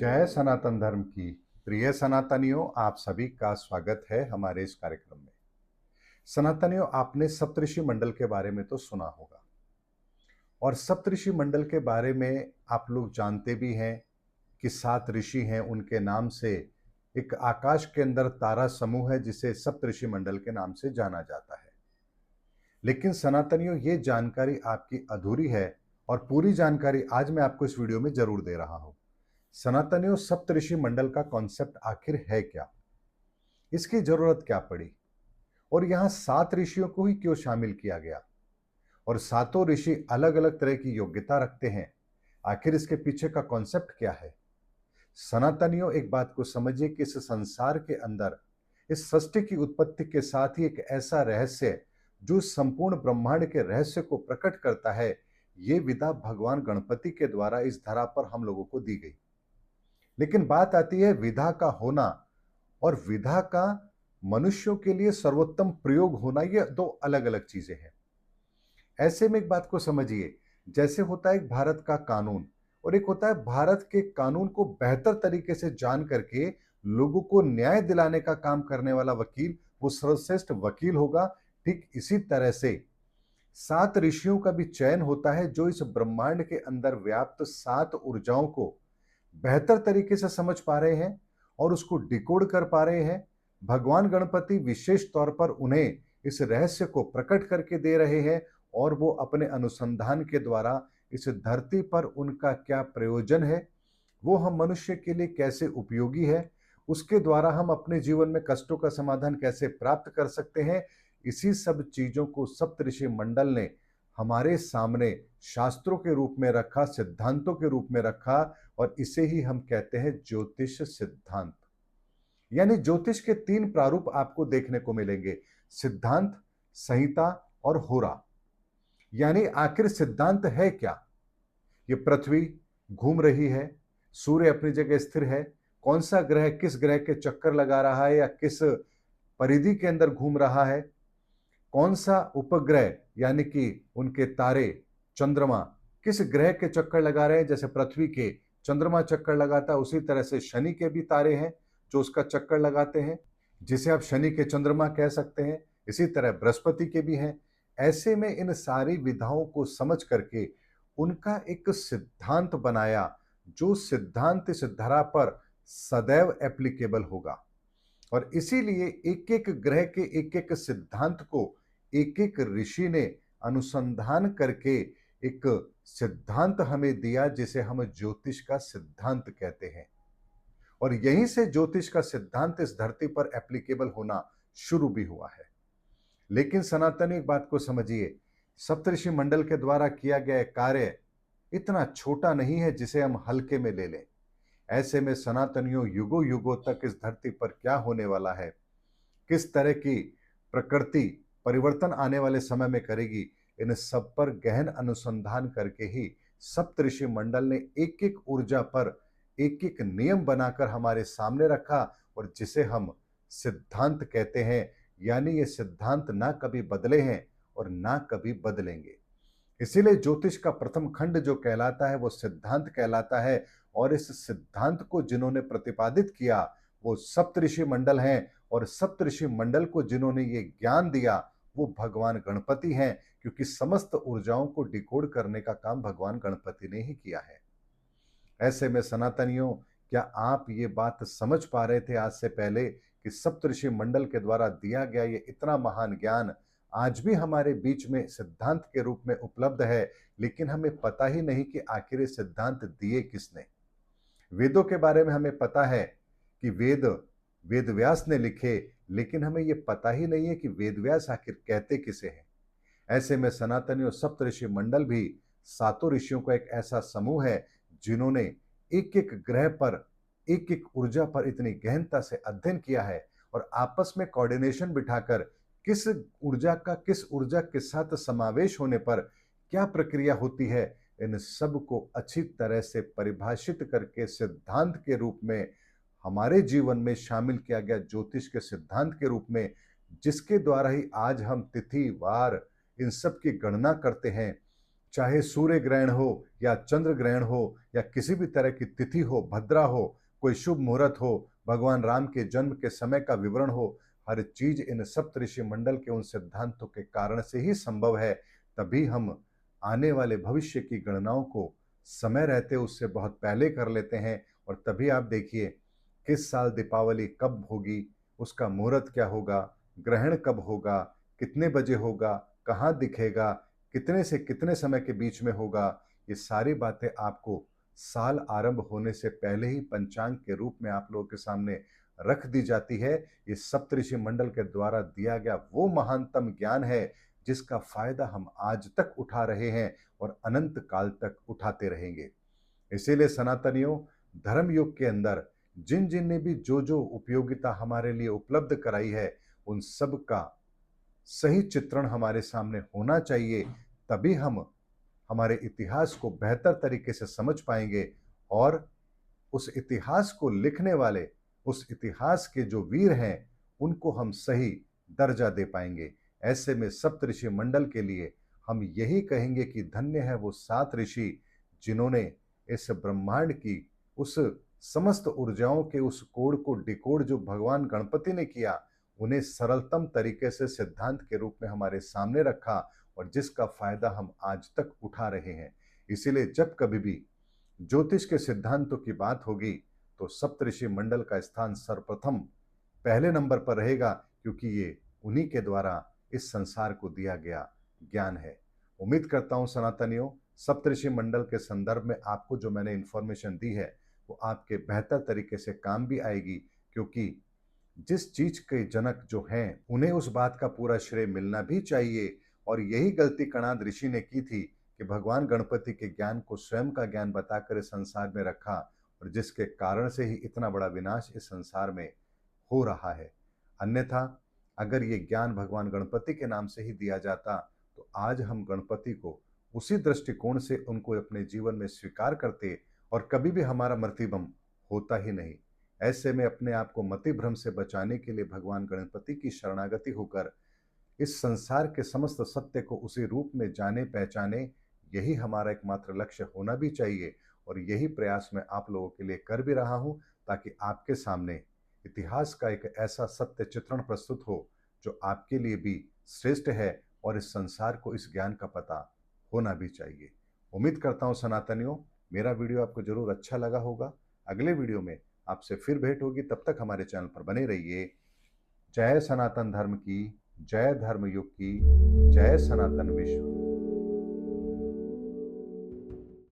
जय सनातन धर्म की प्रिय सनातनियों, आप सभी का स्वागत है हमारे इस कार्यक्रम में। सनातनियों, आपने सप्तऋषि मंडल के बारे में तो सुना होगा और सप्तऋषि मंडल के बारे में आप लोग जानते भी हैं कि 7 ऋषि हैं। उनके नाम से एक आकाश के अंदर तारा समूह है जिसे सप्तऋषि मंडल के नाम से जाना जाता है। लेकिन सनातनियों, ये जानकारी आपकी अधूरी है और पूरी जानकारी आज मैं आपको इस वीडियो में जरूर दे रहा हूं। सनातनियों, सप्तऋषि मंडल का कॉन्सेप्ट आखिर है क्या, इसकी जरूरत क्या पड़ी और यहां 7 ऋषियों को ही क्यों शामिल किया गया और सातों ऋषि अलग अलग तरह की योग्यता रखते हैं। आखिर इसके पीछे का कॉन्सेप्ट क्या है। सनातनियों, एक बात को समझिए कि इस संसार के अंदर इस सृष्टि की उत्पत्ति के साथ ही एक ऐसा रहस्य जो संपूर्ण ब्रह्मांड के रहस्य को प्रकट करता है, ये विधा भगवान गणपति के द्वारा इस धरा पर हम लोगों को दी गई। लेकिन बात आती है विधा का होना और विधा का मनुष्यों के लिए सर्वोत्तम प्रयोग होना, ये दो अलग अलग चीजें हैं। ऐसे में एक बात को समझिए, जैसे होता है एक भारत का कानून और एक होता है भारत के कानून को बेहतर तरीके से जान करके लोगों को न्याय दिलाने का काम करने वाला वकील वो सर्वश्रेष्ठ वकील होगा। ठीक इसी तरह से 7 ऋषियों का भी चयन होता है जो इस ब्रह्मांड के अंदर व्याप्त 7 ऊर्जाओं को बेहतर तरीके से समझ पा रहे हैं और उसको डिकोड कर पा रहे हैं। भगवान गणपति विशेष तौर पर उन्हें इस रहस्य को प्रकट करके दे रहे हैं और वो अपने अनुसंधान के द्वारा इस धरती पर उनका क्या प्रयोजन है, वो हम मनुष्य के लिए कैसे उपयोगी है, उसके द्वारा हम अपने जीवन में कष्टों का समाधान कैसे प्राप्त कर सकते हैं, इसी सब चीजों को सप्तऋषि मंडल ने हमारे सामने शास्त्रों के रूप में रखा, सिद्धांतों के रूप में रखा और इसे ही हम कहते हैं ज्योतिष सिद्धांत। यानी ज्योतिष के 3 प्रारूप आपको देखने को मिलेंगे, सिद्धांत, संहिता और होरा। यानी आखिर सिद्धांत है क्या। ये पृथ्वी घूम रही है, सूर्य अपनी जगह स्थिर है, कौन सा ग्रह किस ग्रह के चक्कर लगा रहा है या किस परिधि के अंदर घूम रहा है, कौन सा उपग्रह यानी कि उनके तारे, चंद्रमा किस ग्रह के चक्कर लगा रहे हैं। जैसे पृथ्वी के चंद्रमा चक्कर लगाता है, उसी तरह से शनि के भी तारे हैं जो उसका चक्कर लगाते हैं, जिसे आप शनि के चंद्रमा कह सकते हैं। इसी तरह बृहस्पति के भी हैं। ऐसे में इन सारी विधाओं को समझ करके उनका एक सिद्धांत बनाया, जो सिद्धांत इस धरा पर सदैव एप्लीकेबल होगा। और इसीलिए एक एक ग्रह के एक एक सिद्धांत को एक एक ऋषि ने अनुसंधान करके एक सिद्धांत हमें दिया, जिसे हम ज्योतिष का सिद्धांत कहते हैं। और यहीं से ज्योतिष का सिद्धांत इस धरती पर एप्लीकेबल होना शुरू भी हुआ है। लेकिन सनातनी, एक बात को समझिए, सप्तऋषि मंडल के द्वारा किया गया कार्य इतना छोटा नहीं है जिसे हम हल्के में ले लें। ऐसे में सनातनियों, युगों युगों तक इस धरती पर क्या होने वाला है, किस तरह की प्रकृति परिवर्तन आने वाले समय में करेगी, इन सब पर गहन अनुसंधान करके ही सप्तऋषि मंडल ने एक एक ऊर्जा पर एक एक नियम बनाकर हमारे सामने रखा और जिसे हम सिद्धांत कहते हैं। यानी ये सिद्धांत ना कभी बदले हैं और ना कभी बदलेंगे। इसीलिए ज्योतिष का प्रथम खंड जो कहलाता है वो सिद्धांत कहलाता है और इस सिद्धांत को जिन्होंने प्रतिपादित किया वो सप्तऋषि मंडल हैं और सप्तऋषि मंडल को जिन्होंने ये ज्ञान दिया वो भगवान गणपति हैं, क्योंकि समस्त ऊर्जाओं को डिकोड करने का काम भगवान गणपति ने ही किया है। ऐसे में सनातनियों, क्या आप ये बात समझ पा रहे थे आज से पहले कि सप्तऋषि मंडल के द्वारा दिया गया ये इतना महान ज्ञान आज भी हमारे बीच में सिद्धांत के रूप में उपलब्ध है, लेकिन हमें पता ही नहीं कि आखिर ये सिद्धांत दिए किसने। वेदों के बारे में हमें पता है कि वेद वेद व्यास ने लिखे, लेकिन हमें यह पता ही नहीं है कि वेद व्यास आखिर कहते किसे हैं। ऐसे में सनातनी और सप्तऋषि मंडल भी सातों ऋषियों का एक ऐसा समूह है जिन्होंने एक एक ग्रह पर एक एक ऊर्जा पर इतनी गहनता से अध्ययन किया है और आपस में कोऑर्डिनेशन बिठाकर किस ऊर्जा का किस ऊर्जा के साथ समावेश होने पर क्या प्रक्रिया होती है, इन सब को अच्छी तरह से परिभाषित करके सिद्धांत के रूप में हमारे जीवन में शामिल किया गया, ज्योतिष के सिद्धांत के रूप में, जिसके द्वारा ही आज हम तिथि वार इन सब की गणना करते हैं चाहे सूर्य ग्रहण हो या चंद्र ग्रहण हो या किसी भी तरह की तिथि हो, भद्रा हो, कोई शुभ मुहूर्त हो, भगवान राम के जन्म के समय का विवरण हो, हर चीज इन सप्तऋषि मंडल के उन सिद्धांतों के कारण से ही संभव है। तभी हम आने वाले भविष्य की गणनाओं को समय रहते उससे बहुत पहले कर लेते हैं। और तभी आप देखिए किस साल दीपावली कब होगी, उसका मुहूर्त क्या होगा, ग्रहण कब होगा, कितने बजे होगा, कहाँ दिखेगा, कितने से कितने समय के बीच में होगा। ये सारी बातें आपको साल आरंभ होने से पहले ही पंचांग के रूप में आप लोगों के सामने रख दी जाती है। ये सप्तऋषि मंडल के द्वारा दिया गया वो महानतम ज्ञान है जिसका फायदा हम आज तक उठा रहे हैं और अनंत काल तक उठाते रहेंगे। इसीलिए सनातनियों, धर्म युग के अंदर जिन जिन ने भी जो जो उपयोगिता हमारे लिए उपलब्ध कराई है, उन सब का सही चित्रण हमारे सामने होना चाहिए। तभी हम हमारे इतिहास को बेहतर तरीके से समझ पाएंगे और उस इतिहास को लिखने वाले, उस इतिहास के जो वीर हैं, उनको हम सही दर्जा दे पाएंगे। ऐसे में सप्तऋषि मंडल के लिए हम यही कहेंगे कि धन्य है वो 7 ऋषि जिन्होंने इस ब्रह्मांड की उस समस्त ऊर्जाओं के उस कोड को डिकोड जो भगवान गणपति ने किया, उन्हें सरलतम तरीके से सिद्धांत के रूप में हमारे सामने रखा और जिसका फायदा हम आज तक उठा रहे हैं। इसीलिए जब कभी भी ज्योतिष के सिद्धांतों की बात होगी तो सप्तऋषि मंडल का स्थान सर्वप्रथम पहले नंबर पर रहेगा, क्योंकि ये उन्हीं के द्वारा इस संसार को दिया गया ज्ञान है। उम्मीद करता हूं सनातनियों, सप्तऋषि मंडल के संदर्भ में आपको जो मैंने इंफॉर्मेशन दी है वो आपके बेहतर तरीके से काम भी आएगी, क्योंकि जिस चीज के जनक जो हैं उन्हें उस बात का पूरा श्रेय मिलना भी चाहिए। और यही गलती कणाद ऋषि ने की थी कि भगवान गणपति के ज्ञान को स्वयं का ज्ञान बताकर इस संसार में रखा, और जिसके कारण से ही इतना बड़ा विनाश इस संसार में हो रहा है। अन्यथा अगर ये ज्ञान भगवान गणपति के नाम से ही दिया जाता तो आज हम गणपति को उसी दृष्टिकोण से उनको अपने जीवन में स्वीकार करते और कभी भी हमारा मृत्युबम होता ही नहीं। ऐसे में अपने आप को मति भ्रम से बचाने के लिए भगवान गणपति की शरणागति होकर इस संसार के समस्त सत्य को उसी रूप में जाने पहचाने, यही हमारा एकमात्र लक्ष्य होना भी चाहिए। और यही प्रयास मैं आप लोगों के लिए कर भी रहा हूं, ताकि आपके सामने इतिहास का एक ऐसा सत्य चित्रण प्रस्तुत हो जो आपके लिए भी श्रेष्ठ है और इस संसार को इस ज्ञान का पता होना भी चाहिए। उम्मीद करता हूं सनातनियों, मेरा वीडियो आपको जरूर अच्छा लगा होगा। अगले वीडियो में आपसे फिर भेंट होगी, तब तक हमारे चैनल पर बने रहिए। जय सनातन धर्म की, जय धर्म युग की, जय सनातन विश्व।